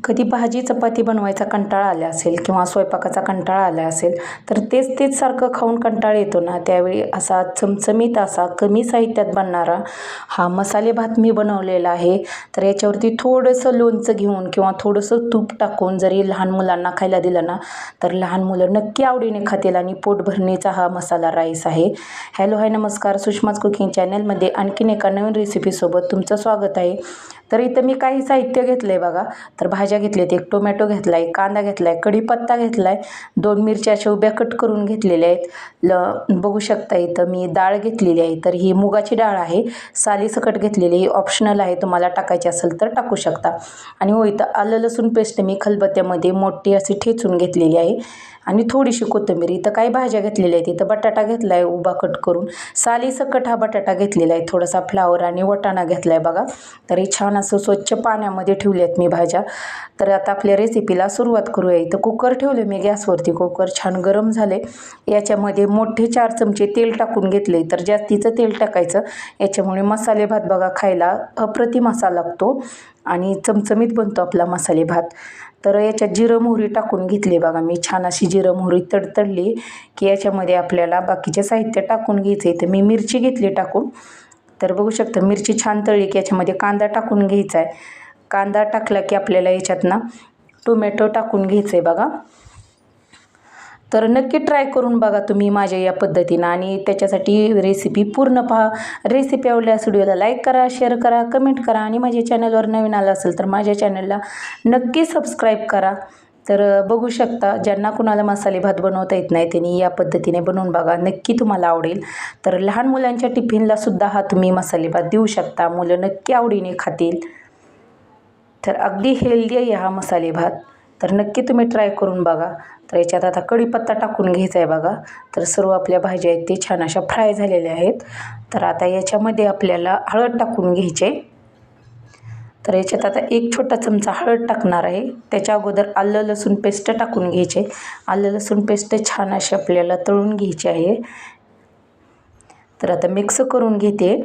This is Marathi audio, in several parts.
कधी भाजी चपाती बनवायचा कंटाळा आला असेल किंवा स्वयंपाकाचा कंटाळा आला असेल तर तेच सारखं खाऊन कंटाळा येतो ना, त्यावेळी असा चमचमीत असा कमी साहित्यात बनणारा हा मसाले भात मी बनवलेला आहे. तर याच्यावरती थोडंसं लोणचं घेऊन किंवा थोडंसं तूप टाकून जरी लहान मुलांना खायला दिलं ना तर लहान मुलं नक्की आवडीने खातील आणि पोटभरणीचा हा मसाला राईस आहे. हॅलो हाय नमस्कार, सुषमाज कुकिंग चॅनलमध्ये आणखीन एका नवीन रेसिपीसोबत तुमचं स्वागत आहे. तर इथं मी काही साहित्य घेतलं आहे बघा. तर भाज्या घेतल्यात, एक टोमॅटो घेतला आहे, कांदा घेतला आहे, कढीपत्ता घेतला आहे, 2 मिरच्या अशा उभ्या कट करून घेतलेल्या आहेत. बघू शकता इथं मी डाळ घेतलेली आहे. तर ही मुगाची डाळ आहे, सालीसकट घेतलेली. ही ऑप्शनल आहे, तुम्हाला टाकायची असेल तर टाकू शकता. आणि हो इथं आलं लसूण पेस्ट मी खलबत्त्यामध्ये मोठी अशी ठेचून घेतलेली आहे आणि थोडीशी कोथिंबीर. इथं काही भाज्या घेतलेल्या आहेत. इथं बटाटा घेतला आहे उभा कट करून, सालीसकट हा बटाटा घेतलेला आहे, थोडासा फ्लावर आणि वाटाणा घेतला आहे बघा. तरी छान असं स्वच्छ पाण्यामध्ये ठेवल्यात मी भाज्या. तर आता आपल्या रेसिपीला सुरुवात करूया. इथं कुकर ठेवले मी गॅसवरती, कुकर छान गरम झाले. याच्यामध्ये मोठे 4 चमचे तेल टाकून घेतले. तर जास्तीचं तेल टाकायचं, याच्यामुळे मसाले भात बघा खायला अप्रतिम असा लागतो आणि चमचमीत बनतो आपला मसाले भात. तर याच्यात जिरं मोहरी टाकून घेतली बघा मी. छान अशी जिरं मोहरी तडतडली की याच्यामध्ये आपल्याला बाकीचे साहित्य टाकून घ्यायचे. तर मी मिरची घेतली टाकून. तर बघू शकता मिरची छान तळली की याच्यामध्ये कांदा टाकून घ्यायचा आहे. कांदा टाकला की आपल्याला याच्यात ना टोमॅटो टाकून घ्यायचं आहे बघा. तर नक्की ट्राय करून बघा तुम्ही माझ्या या पद्धतीनं आणि त्याच्यासाठी रेसिपी पूर्ण पहा. रेसिपी आवडल्यास व्हिडिओला लाईक करा, शेअर करा, कमेंट करा आणि माझ्या चॅनलवर नवीन आलं असेल तर माझ्या चॅनलला नक्की सबस्क्राईब करा. तर बघू शकता ज्यांना कुणाला मसाले भात बनवता येत नाही त्यांनी या पद्धतीने बनवून बघा, नक्की तुम्हाला आवडेल. तर लहान मुलांच्या टिफिनला सुद्धा हा तुम्ही मसाले भात देऊ शकता, मुलं नक्की आवडीने खातील. तर अगदी हेल्दी आहे हा मसाले भात. तर नक्की तुम्ही ट्राय करून बघा. तर याच्यात आता कढीपत्ता टाकून घ्यायचा आहे बघा. तर सर्व आपल्या भाज्या आहेत ते छान अशा फ्राय झालेल्या आहेत. तर आता याच्यामध्ये आपल्याला हळद टाकून घ्यायची. तर याच्यात आता 1 छोटा चमचा हळद टाकणार आहे. त्याच्या अगोदर आलं लसूण पेस्ट टाकून घ्यायचे. आलं लसूण पेस्ट छान अशी आपल्याला तळून घ्यायची आहे. तर आता मिक्स करून घेते.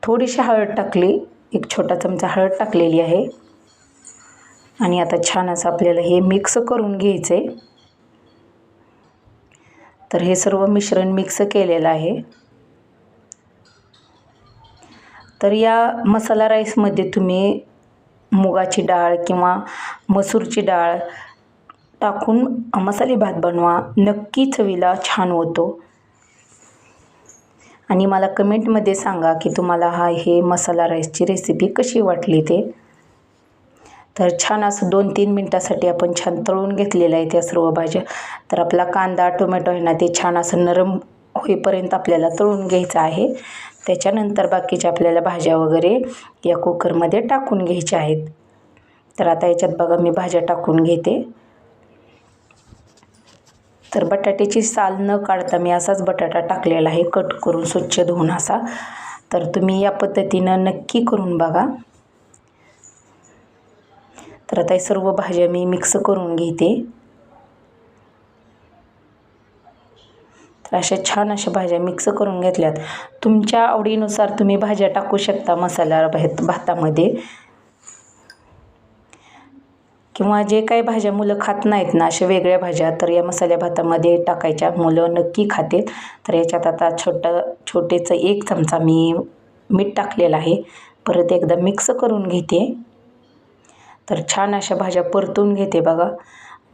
थोडीशी हळद टाकली, 1 छोटा चमचा हळद टाकलेली आहे आणि आता छान असं आपल्याला हे मिक्स करून घ्यायचं आहे. तर हे सर्व मिश्रण मिक्स केलेलं आहे. तर या मसाला राईसमध्ये तुम्ही मुगाची डाळ किंवा मसूरची डाळ टाकून मसाले भात बनवा, नक्की चवीला छान होतो. आणि मला कमेंटमध्ये सांगा की तुम्हाला हे मसाला राईसची रेसिपी कशी वाटली ते. तर छान असं 2-3 मिनटासाठी आपण छान तळून घेतलेलं आहे त्या सर्व भाज्या. तर आपला कांदा टोमॅटो आहे ना ते छान असं नरम होईपर्यंत आपल्याला तळून घ्यायचं आहे. त्याच्यानंतर बाकीच्या आपल्याला भाज्या वगैरे या कुकरमध्ये टाकून घ्यायच्या आहेत. तर आता याच्यात बघा मी भाज्या टाकून घेते. तर बटाट्याची साल न काढता मी असाच बटाटा टाकलेला आहे, कट करून स्वच्छ धुवून असा. तर तुम्ही या पद्धतीनं नक्की करून बघा. तर आता सर्व भाज्या मी मिक्स करून घेते. तर अशा छान अशा भाज्या मिक्स करून घेतल्यात. तुमच्या आवडीनुसार तुम्ही भाज्या टाकू शकता मसाला भातामध्ये, किंवा जे काही भाज्या मुलं खात नाहीत ना अशा वेगळ्या भाज्या तर या मसाल्या भातामध्ये टाकायच्या, मुलं नक्की खातील. तर याच्यात आता छोटेचं 1 चमचा मी मीठ टाकलेलं आहे. परत एकदा मिक्स करून घेते. तर छान अशा भाज्या परतून घेते बघा.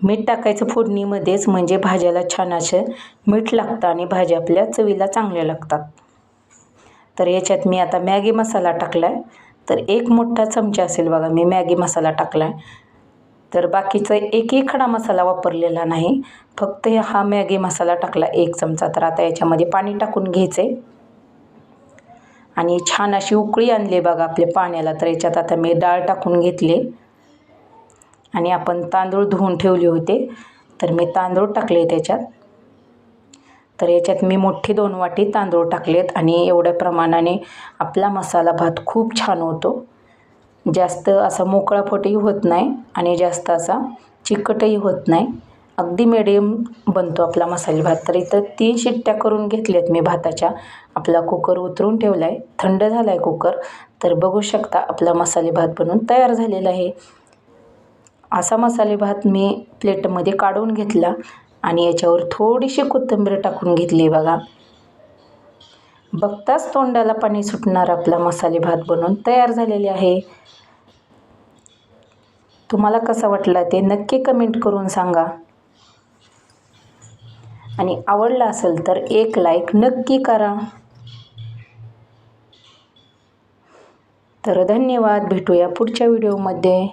मीठ टाकायचं फोडणीमध्येच, म्हणजे भाज्याला छान असं मीठ लागतं आणि भाज्या आपल्या चवीला चांगल्या लागतात. तर याच्यात मी आता मॅगी मसाला टाकला आहे. तर 1 मोठा चमचा असेल बघा मी मॅगी मसाला टाकला आहे. तर बाकीचा एकही खडा मसाला वापरलेला नाही, फक्त हा मॅगी मसाला टाकला 1 चमचा. तर आता याच्यामध्ये पाणी टाकून घ्यायचं आहे आणि छान अशी उकळी आणली बघा आपल्या पाण्याला. तर याच्यात आता मी डाळ टाकून घेतली आणि आपण तांदूळ धुवून ठेवले होते तर मी तांदूळ टाकले त्याच्यात. तर याच्यात मी मोठी 2 वाटी तांदूळ टाकलेत आणि एवढ्या प्रमाणाने आपला मसाला भात खूप छान होतो. जास्त असा मोकळापटही होत नाही आणि जास्त असा चिकटही होत नाही, अगदी मिडियम बनतो आपला मसाले भात. तर इथं 3 शिट्ट्या करून घेतल्यात मी भाताच्या. आपला कुकर उतरून ठेवला आहे, थंड झाला आहे कुकर. तर बघू शकता आपला मसाले भात बनवून तयार झालेला आहे. असा मसाले भात मी प्लेटमध्ये काढून घेतला आणि याच्यावर थोडीशी कोथिंबीर टाकून घेतली बघा. बघताच तोंडाला पाणी सुटणार आपला मसाले भात बनवून तयार झालेले आहे. तुम्हाला कसा वाटला ते नक्की कमेंट करून सांगा आणि आवडला असेल तर एक लाईक नक्की करा. तर धन्यवाद. भेटूया पुढच्या व्हिडिओमध्ये.